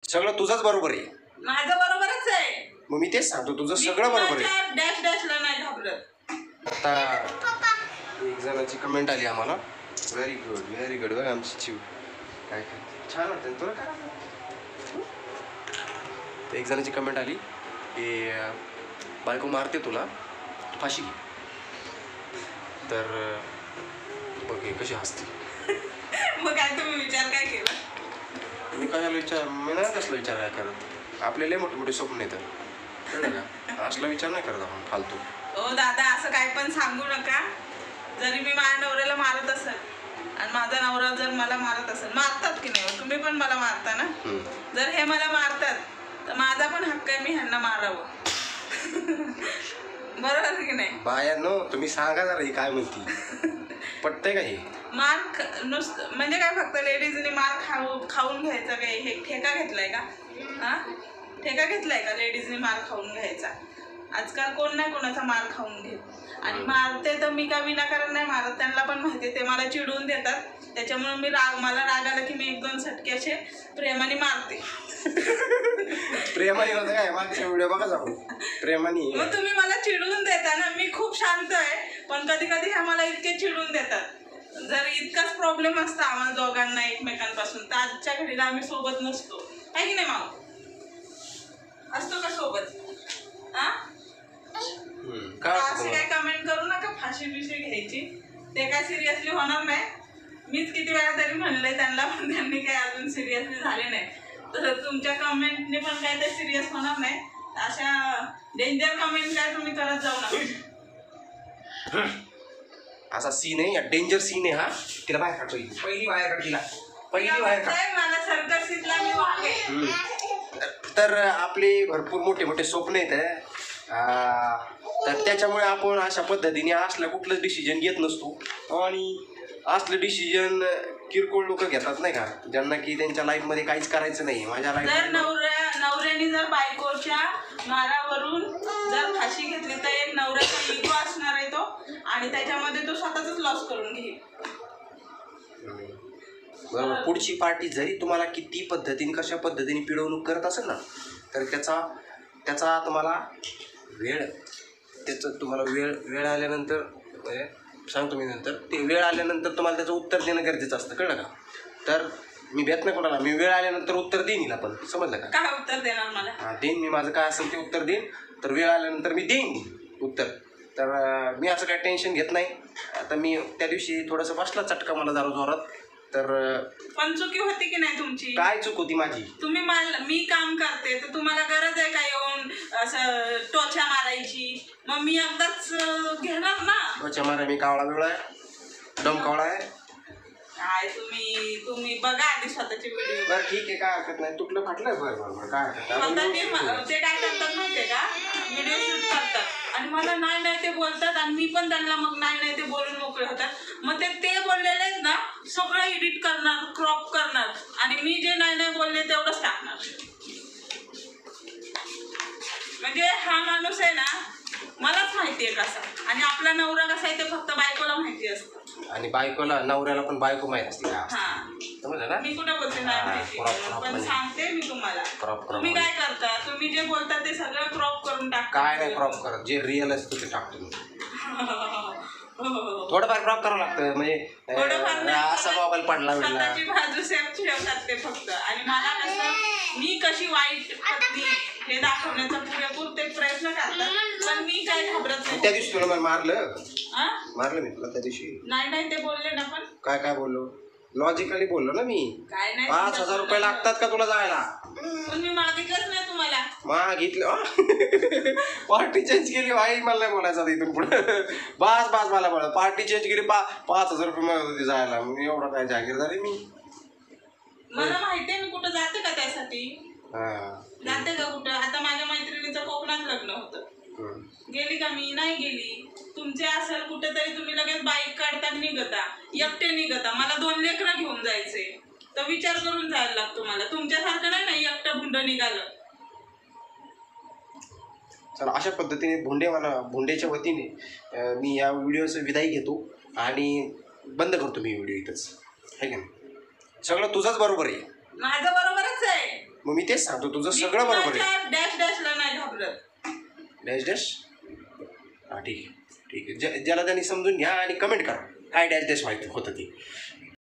सगळं तुझंच बरोबर आहे. माझं बरोबरच आहे. मग मी तेच सांगतो तुझं सगळं बरोबर आहे. डॅश डॅशला नाही घाबरत. आता एक जणाची कमेंट आली आम्हाला, व्हेरी गुड बघ आमची चिव काय छान वाटतं तुला काय. एक जणाची कमेंट आली की बायको मारते तुला, तू फाशी घे. तर बघ हे कशी हसते. मग काय तुम्ही विचार काय केला? मी नाही कसला विचार काय करत. आपले लय मोठे मोठे स्वप्न येतात कळलं का. असला विचार नाही करत आपण फालतू. हो दादा असं काय पण सांगू नका. जरी मी माझ्या नवऱ्याला मारत असेल आणि माझा नवरा जर मला मारत असेल, मारतात की नाही तुम्ही पण मला मारता ना. जर हे मला मारतात तर माझा पण हक्क आहे मी ह्यांना मारावं. बरोबर की नाही. बायांनो तुम्ही सांगा जरा ही काय म्हणती, पटतंय का हे. मार नुसतं म्हणजे काय फक्त लेडीजने मार खाऊन घ्यायचा काय हे ठेका घेतलाय का? हा ठेका घेतलाय का लेडीजने मार खाऊन घ्यायचा? आजकाल कोण नाही कोणाचा मार खाऊन घेत. आणि मारते तर मी का विनाकारण नाही मारत. त्यांना पण माहिती आहे ते मला चिडवून देतात. त्याच्यामुळे मी मला राग आला की मी 1-2 सटके असे प्रेमाने मारते. प्रेमाने होतं काय मागच्या व्हिडिओ बघा जाऊ प्रेमाने. मग तुम्ही मला चिडवून देता ना. मी खूप शांत आहे पण कधी कधी ह्या मला इतके चिडवून देतात. जर इतकाच प्रॉब्लेम असता आम्हाला दोघांना एकमेकांपासून तर आजच्या घडीला आम्ही सोबत नसतो. आहे की नाही माऊ? असतो का सोबत? असे काय कमेंट करू नका फाशी बिशी घ्यायची. ते काय सिरियसली होणार नाही. मीच किती वेळा तरी म्हणलंय त्यांना पण त्यांनी काय अजून सिरियसली झाले नाही. तर तुमच्या कमेंटने पण काय ते सिरियस होणार नाही. अशा डेंजर कमेंट काय तुम्ही करत जाऊ नका. असा सीन आहे, डेंजर सीन आहे हा. तिला बाहेर काढतो, पहिली बाहेर काढ, तिला पहिली बाहेर काढ. मला सर्कस सीटला मी वागे. तर आपले भरपूर मोठे मोठे स्वप्न आहेत. तर त्याच्यामुळे आपण अशा पद्धतीने असलं कुठलंच डिसिजन घेत नसतो. आणि असलं डिसिजन किरकोळ लोक घेतात नाही का, ज्यांना की त्यांच्या लाईफमध्ये काहीच करायचं नाही. माझ्या लाईफ नवऱ्याने जर बायकोच्या मारावरून जर फाशी घेतली तर एक नवऱ्याचा इगो असणार आहे तो. आणि त्याच्यामध्ये तो स्वतःच लॉस करून घेईल. बरोबर. पुढची पार्टी जरी तुम्हाला किती पद्धतीने कशा पद्धतीने पिळवणूक करत असेल ना, तर त्याचा तुम्हाला वेळ आल्यानंतर सांगतो मी नंतर. ते वेळ आल्यानंतर तुम्हाला त्याचं उत्तर देणं गरजेचं असतं कळलं का. तर मी भेट नाही कोणाला, मी वेळ आल्यानंतर उत्तर देईन हिला पण. समजलं का? काय उत्तर देणार मला? देईन मी माझं काय असेल ते उत्तर देईन. तर वेळ आल्यानंतर मी देईन उत्तर. तर मी असं काय टेन्शन घेत नाही. आता मी त्या दिवशी थोडंसं बसला चटका मला जरा जोरात. तर पण चुकी होती की नाही तुमची? काय चूक होती माझी? तुम्ही मी काम करते तर तुम्हाला गरज आहे का येऊन असं टोचा मारायची? मग मी एकदाच घेणार ना. टोचा मारा मी कावळा वेळ आहे, डम कावळा आहे काय. तुम्ही बघा आधी स्वतःचे व्हिडिओ. बरं ठीक आहे काय हरकत नाही. तुटलं फाटलं बरं काय ते काय करतात माहितीये का, व्हिडिओ शूट करतात आणि मला नाही ते बोलतात आणि मी पण त्यांना मग नाही ते बोलून मोकळे होतात. मग ते बोललेले आहेत ना सगळं एडिट करणार, क्रॉप करणार आणि मी जे नाही बोलले तेवढंच टाकणार. म्हणजे हा माणूस आहे ना मलाच माहिती आहे कसा. आणि आपला नवरा कसा आहे ते फक्त बायकोला माहिती असतं. आणि बायकोला नवऱ्याला पण बायको माहित असते का? समजलं ना. मी कुठे बोलते नाही माहिती पण सांगते मी तुम्हाला. तुम्ही काय करता, तुम्ही जे बोलता ते सगळं क्रॉप करून टाकता. काय नाही क्रॉप करत, जे रिअल असतं ते टाकतो मी. थोडंफार क्रॉप करावं लागतं. म्हणजे असा मोबाईल पडला स्वतःची बाजू सेफ ठेवतात ते फक्त. आणि मला कसं मी कशी वाईट पत्नी हे दाखवण्याचा पुरेपूर ते प्रयत्न करतात. पण मी काय घाबरत नाही. त्या दिवशी तुला मला मारलं मी तुला त्या दिवशी. नाही ते बोलले ना. पण काय बोललो? लॉजिकली बोललो ना मी. काय नाही 5,000 रुपये लागतात का तुला जायला? पण मी मागितलंच नाही तुम्हाला. मागितलं पार्टी चेंज केली भाई. मला नाही बोलायचं इथून पुढे. बस मला बोला. पार्टी चेंज केली 5,000 रुपये मिळत होते जायला. मी एवढा काय जागीरदारी मी. मला माहितीये मी कुठं जाते का त्यासाठी. जाते का कुठं. आता माझ्या मैत्रिणीचं कोकणात लग्न होतं. गेली का मी? नाही गेली. तुमचे असेल कुठेतरी तुम्ही लगेच बाईक काढता निघता, एकटे निघता. मला 2 लेकरं घेऊन जायचे तर विचार करून जायला लागतो मला. तुमच्यासारखं नाही ना एकटं भुंड निघालं. चला अशा पद्धतीने भुंड्याच्या वतीने मी या व्हिडिओचं विदाई घेतो आणि बंद करतो मी व्हिडिओ इथंच. आहे का नाही. सगळं तुझंच बरोबर आहे. माझं बरोबरच आहे. मग मी तेच सांगतो, तुझं सगळं बरोबर आहे. डॅश डॅशला नाही घाबरत. डॅश डॅश, हां ठीक आहे ठीक आहे. ज्याला त्यांनी समजून घ्या आणि कमेंट करा काय डॅश डॅश माहिती होतं ते.